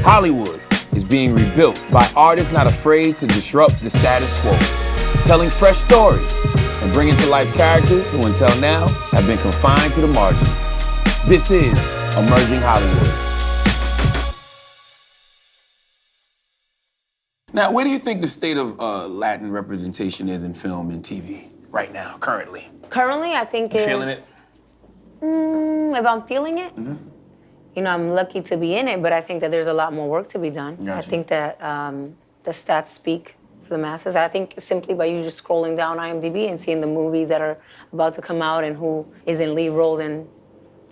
Hollywood is being rebuilt by artists not afraid to disrupt the status quo, telling fresh stories and bringing to life characters who until now have been confined to the margins. This is Emerging Hollywood. Now, where do you think the state of Latin representation is in film and TV right now, currently? Currently, I think it's... Feeling it? If I'm feeling it, you know, I'm lucky to be in it, but I think that there's a lot more work to be done. Gotcha. I think that the stats speak for the masses. I think simply by you just scrolling down IMDb and seeing the movies that are about to come out and who is in lead roles and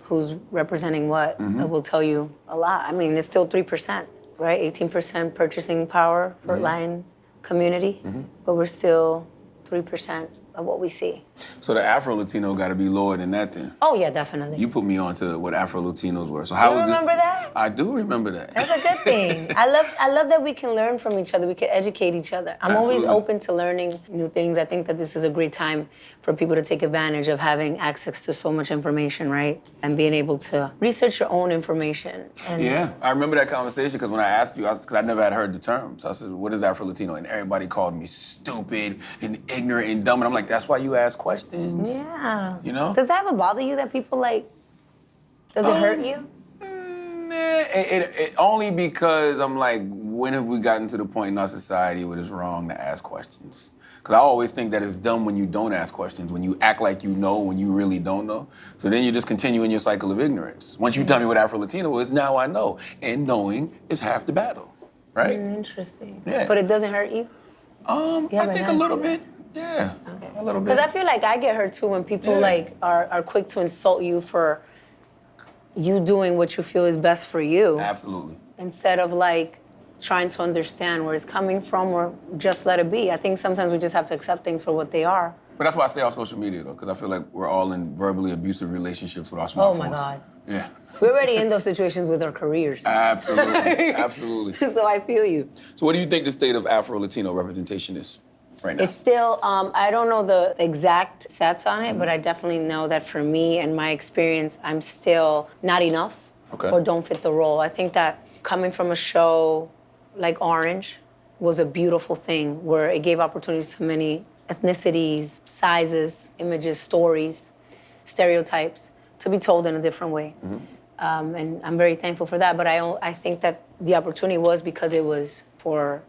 who's representing what, it will tell you a lot. I mean, it's still 3%, right? 18% purchasing power for Latin community, but we're still 3% of what we see. So the Afro-Latino got to be lower than that then? Oh, yeah, definitely. You put me on to what Afro-Latinos were. So how You was remember that? I do remember that. That's a good thing. I love that we can learn from each other. We can educate each other. I'm always open to learning new things. I think that this is a great time for people to take advantage of having access to so much information, right? And being able to research your own information. And Yeah, I remember that conversation because when I asked you, because I never had heard the term. So I said, what is Afro-Latino? And everybody called me stupid and ignorant and dumb. And I'm like, that's why you ask questions. Yeah. You know? Does that ever bother you that people like, does it hurt you? It only because I'm like, when have we gotten to the point in our society where it's wrong to ask questions? Because I always think that it's dumb when you don't ask questions, when you act like you know when you really don't know. So then you just continue in your cycle of ignorance. Once you tell me what Afro-Latino is, now I know. And knowing is half the battle, right? Interesting. Yeah. But it doesn't hurt you? I think a little bit. Yeah, Okay. a little bit. Because I feel like I get hurt too when people like are quick to insult you for you doing what you feel is best for you. Absolutely. Instead of like trying to understand where it's coming from or just let it be. I think sometimes we just have to accept things for what they are. But that's why I stay off social media though, because I feel like we're all in verbally abusive relationships with our smartphones. Oh my God. Yeah. We're already in those situations with our careers. Absolutely, absolutely. So I feel you. So what do you think the state of Afro-Latino representation is right now? It's still, I don't know the exact stats on it, but I definitely know that for me and my experience, I'm still not enough or don't fit the role. I think that coming from a show like Orange was a beautiful thing where it gave opportunities to many ethnicities, sizes, images, stories, stereotypes to be told in a different way. And I'm very thankful for that, but I think that the opportunity was because it was for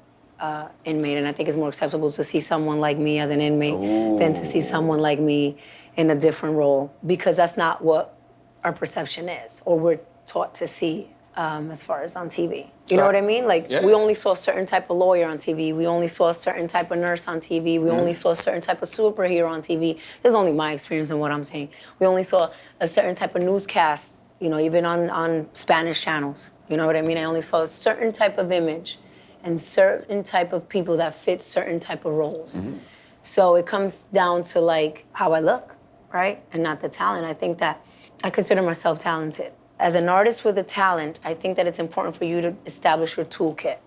inmate, and I think it's more acceptable to see someone like me as an inmate than to see someone like me in a different role, because that's not what our perception is, or we're taught to see as far as on TV. You know what I mean? Like, we only saw a certain type of lawyer on TV. We only saw a certain type of nurse on TV. We only saw a certain type of superhero on TV. This is only my experience and what I'm saying. We only saw a certain type of newscast, you know, even on Spanish channels. You know what I mean? I only saw a certain type of image and certain type of people that fit certain type of roles. So it comes down to like how I look, right? And not the talent. I think that I consider myself talented. As an artist with a talent, I think that it's important for you to establish your toolkit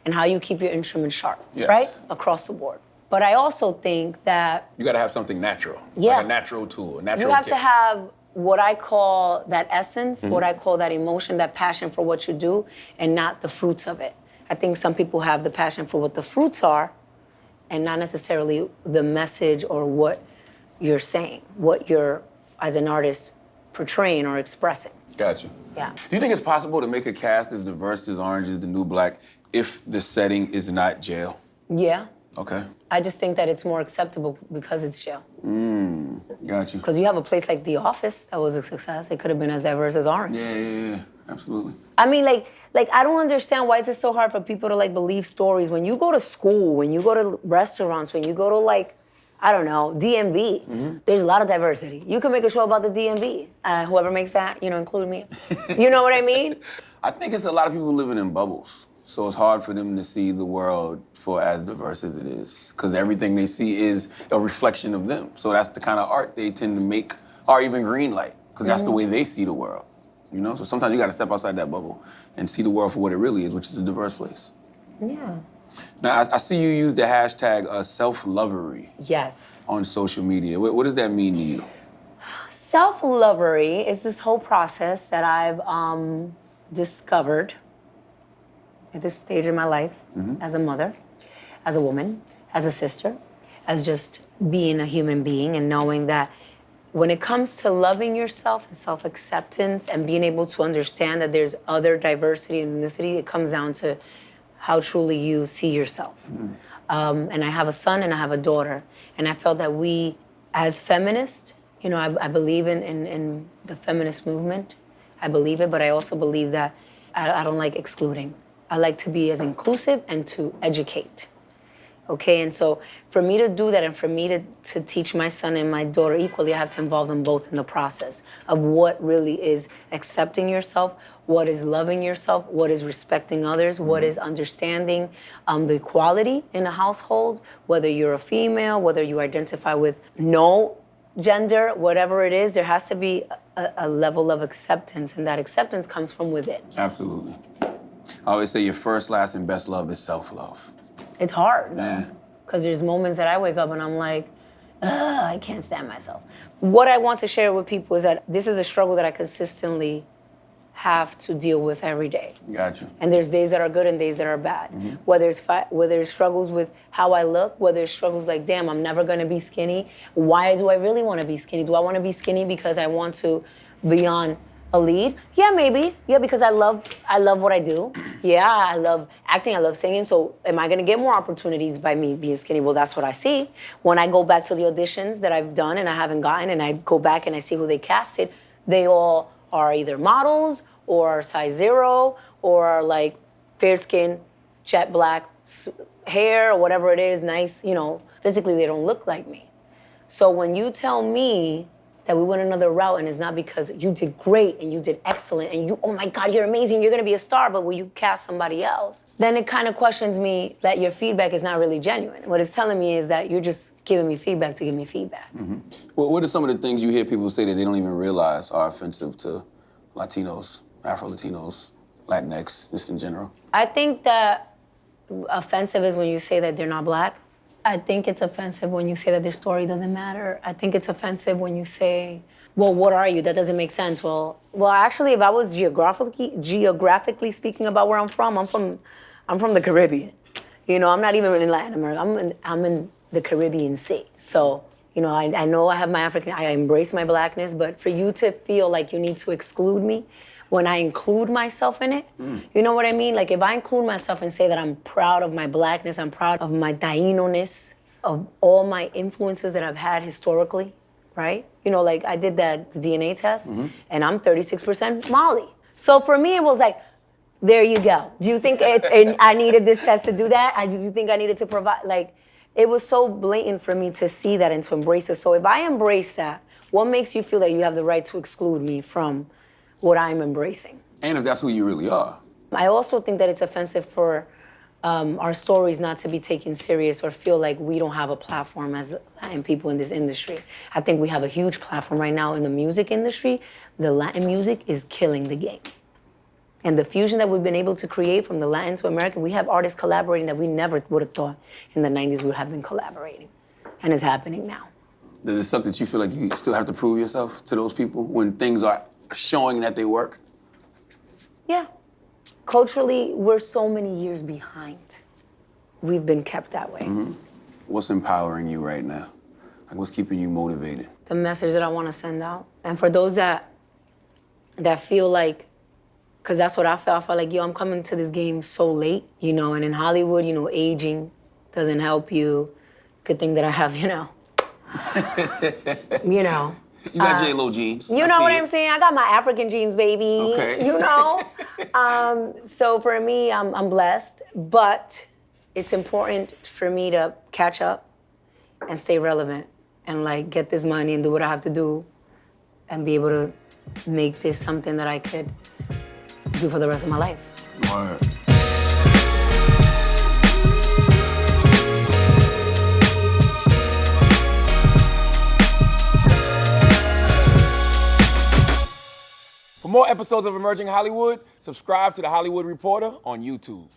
and how you keep your instrument sharp, right? Across the board. But I also think that you got to have something natural, like a natural tool, a natural you have kit. to have what I call that essence, what I call that emotion, that passion for what you do, and not the fruits of it. I think some people have the passion for what the fruits are and not necessarily the message or what you're saying, what you're, as an artist, portraying or expressing. Gotcha. Yeah. Do you think it's possible to make a cast as diverse as Orange is the New Black if the setting is not jail? Yeah. Okay. I just think that it's more acceptable because it's jail. Gotcha. Because you have a place like The Office that was a success. It could have been as diverse as Orange. Yeah. Absolutely. I mean, like I don't understand why is it so hard for people to like believe stories. When you go to school, when you go to restaurants, when you go to like, I don't know, DMV, there's a lot of diversity. You can make a show about the DMV. Whoever makes that, you know, include me. You know what I mean? I think it's a lot of people living in bubbles. So it's hard for them to see the world for as diverse as it is. Because everything they see is a reflection of them. So that's the kind of art they tend to make, or even green light. Because that's the way they see the world. You know? So sometimes you got to step outside that bubble and see the world for what it really is, which is a diverse place. Yeah. Now, I see you use the hashtag self-lovery. Yes. On social media. What does that mean to you? Self-lovery is this whole process that I've discovered at this stage in my life, as a mother, as a woman, as a sister, as just being a human being and knowing that when it comes to loving yourself and self-acceptance and being able to understand that there's other diversity and ethnicity, it comes down to how truly you see yourself. And I have a son and I have a daughter. And I felt that we, as feminists, I believe in the feminist movement. I believe it, but I also believe that I don't like excluding. I like to be as inclusive and to educate. Okay, and so for me to do that and for me to teach my son and my daughter equally, I have to involve them both in the process of what really is accepting yourself, what is loving yourself, what is respecting others, what is understanding the equality in a household, whether you're a female, whether you identify with no gender, whatever it is, there has to be a level of acceptance, and that acceptance comes from within. Absolutely. I always say your first, last, and best love is self-love. It's hard, because there's moments that I wake up and I'm like, I can't stand myself. What I want to share with people is that this is a struggle that I consistently have to deal with every day. Gotcha. And there's days that are good and days that are bad. Whether it's struggles with how I look, whether it's struggles like, damn, I'm never gonna be skinny. Why do I really wanna be skinny? Do I wanna be skinny because I want to be on a lead? Yeah, maybe. Yeah, because I love what I do. Yeah, I love acting, I love singing. So am I gonna get more opportunities by me being skinny? Well, that's what I see. When I go back to the auditions that I've done and I haven't gotten, and I go back and I see who they casted, they all are either models or size 0 or like fair skin, jet black hair or whatever it is, nice, physically they don't look like me. So when you tell me that we went another route and it's not because you did great and you did excellent and you, oh my God, you're amazing, you're gonna be a star, but will you cast somebody else? Then it kind of questions me that your feedback is not really genuine. What it's telling me is that you're just giving me feedback to give me feedback. Well, what are some of the things you hear people say that they don't even realize are offensive to Latinos, Afro-Latinos, Latinx, just in general? I think that offensive is when you say that they're not black. I think it's offensive when you say that their story doesn't matter. I think it's offensive when you say, well, what are you? That doesn't make sense. Well, actually, if I was geographically speaking about where I'm from the Caribbean. I'm not even in Latin America. I'm in the Caribbean Sea. So, I know I have my I embrace my blackness, but for you to feel like you need to exclude me when I include myself in it, you know what I mean? Like if I include myself and say that I'm proud of my blackness, I'm proud of my Taino-ness, of all my influences that I've had historically, right? Like I did that DNA test and I'm 36% Mali. So for me, it was like, there you go. Do you think I needed this test to do that? Do you think I needed to provide, like, it was so blatant for me to see that and to embrace it. So if I embrace that, what makes you feel that you have the right to exclude me from what I'm embracing? And if that's who you really are. I also think that it's offensive for our stories not to be taken serious or feel like we don't have a platform as Latin people in this industry. I think we have a huge platform right now in the music industry. The Latin music is killing the game. And the fusion that we've been able to create from the Latin to American, we have artists collaborating that we never would have thought in the 90s we would have been collaborating. And it's happening now. Does it suck that you feel like you still have to prove yourself to those people when things are showing that they work? Yeah. Culturally, we're so many years behind. We've been kept that way. What's empowering you right now? Like what's keeping you motivated? The message that I want to send out. And for those that feel like, because that's what I felt like, I'm coming to this game so late, and in Hollywood, aging doesn't help you. Good thing that I have, You got J-Lo jeans. You know what I'm saying? I got my African jeans, baby. Okay. So for me, I'm blessed, but it's important for me to catch up and stay relevant and like get this money and do what I have to do and be able to make this something that I could do for the rest of my life. Word. For more episodes of Emerging Hollywood, subscribe to The Hollywood Reporter on YouTube.